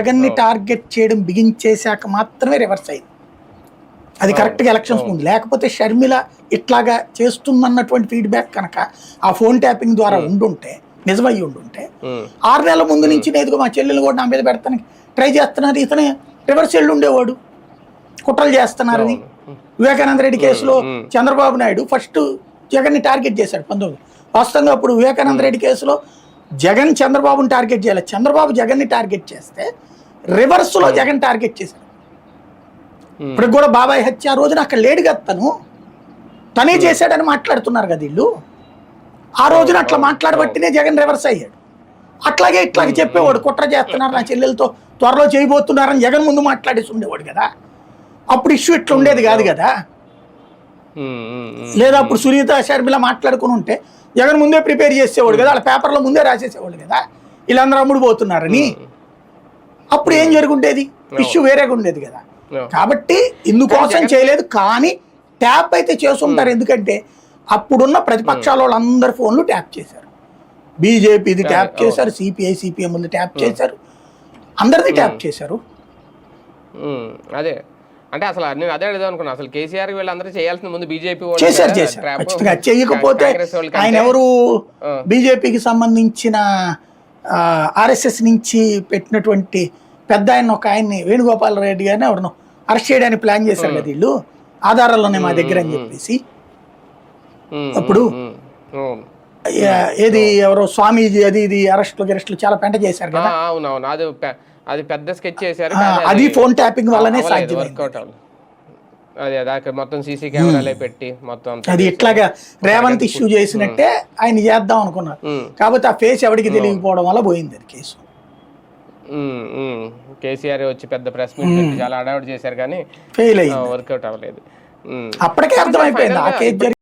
జగన్ని టార్గెట్ చేయడం బిగించేశాక మాత్రమే రివర్స్ అయింది. అది కరెక్ట్గా ఎలక్షన్స్ ముందు. లేకపోతే షర్మిల ఇట్లాగా చేస్తుందన్నటువంటి ఫీడ్బ్యాక్ కనుక ఆ ఫోన్ ట్యాపింగ్ ద్వారా ఉండుంటే, నిజమయ్యి ఉండుంటే 6 నెలల ముందు నుంచి నేదుగా మా చెల్లెలు కూడా నా మీద పెడతానికి ట్రై చేస్తున్నారు, ఇతనే రివర్స్ వెళ్ళి ఉండేవాడు, కుట్రలు చేస్తున్నారని. వివేకానంద రెడ్డి కేసులో చంద్రబాబు నాయుడు ఫస్ట్ జగన్ని టార్గెట్ చేశాడు 19. వాస్తవంగా అప్పుడు వివేకానంద రెడ్డి కేసులో జగన్ చంద్రబాబుని టార్గెట్ చేయాలి, చంద్రబాబు జగన్ని టార్గెట్ చేస్తే రివర్స్లో జగన్ టార్గెట్ చేశాడు. ఇప్పుడు కూడా బాబాయ్ హత్య రోజున అక్కడ లేడు కదా, తనే చేశాడని మాట్లాడుతున్నారు కదా వీళ్ళు. ఆ రోజున అట్లా మాట్లాడబట్టినే జగన్ రివర్స్ అయ్యాడు. అట్లాగే ఇట్లాగే చెప్పేవాడు, కుట్ర చేస్తున్నారు నా చెల్లెలతో, త్వరలో చేయబోతున్నారని జగన్ ముందు మాట్లాడేసి ఉండేవాడు కదా. అప్పుడు ఇష్యూ ఇట్లా ఉండేది కాదు కదా. లేదా అప్పుడు సునీత షర్మిల మాట్లాడుకుని ఉంటే జగన్ ముందే ప్రిపేర్ చేసేవాడు కదా, వాళ్ళ పేపర్లో ముందే రాసేసేవాడు కదా వీళ్ళందరూ అమ్ముడు పోతున్నారని. అప్పుడు ఏం జరుగుండేది, ఇష్యూ వేరేగా ఉండేది కదా. కాబట్టి ఇందుకోసం చేయలేదు, కానీ ట్యాప్ అయితే చేసుంటారు. ఎందుకంటే అప్పుడున్న ప్రతిపక్షాల వాళ్ళందరి ఫోన్లు ట్యాప్ చేశారు. బీజేపీది ట్యాప్ చేశారు, సిపిఐ సిపిఎం ట్యాప్ చేశారు, అందరిది ట్యాప్ చేశారు. అదే అంటే అసలు నేను అదే అడుగుదాం అనుకున్నా, అసలు కేసీఆర్ వీళ్ళందరూ చేయాల్సిన ముందు బీజేపీ చేశారు. చేయకపోతే ఆయన ఎవరు బీజేపీకి సంబంధించిన ఆర్ఎస్ఎస్ నుంచి పెట్టినటువంటి పెద్ద ఆయన ఒక ఆయన్ని వేణుగోపాల్ రెడ్డి గారిని ఎవరినో అరెస్ట్ చేయడానికి ప్లాన్ చేశారు కదా వీళ్ళు, ఆధారాల్లోనే మా దగ్గర అని చెప్పేసి. అప్పుడు ఏది ఎవరో స్వామీజీ అది ఇది అరెస్టులు చాలా పెంట చేశారు కదా. అవునవును, అది పెద్ద స్కెచ్ చేశారు. అది ఫోన్ ట్యాపింగ్ వల్లనే సాధ్యం. అది మొత్తం సీసీ కెమెరాలే పెట్టి మొత్తం అది ఇట్లాగా రేవంత్ ఇష్యూ చేసినట్టే ఆయన చేద్దాం అనుకున్నారు. కాకపోతే ఆ ఫేస్ ఎవరికి తెలియకపోవడం వల్ల పోయింది అది కేసు. కేసీఆర్ వచ్చి పెద్ద ప్రెస్ మీట్ పెట్టి చాలా అడావిడి చేశారు కానీ ఫెయిల్ అయ్యింది, వర్కౌట్ అవ్వలేదు. అప్పటికే అర్థమైపోయింది ఆ కేసు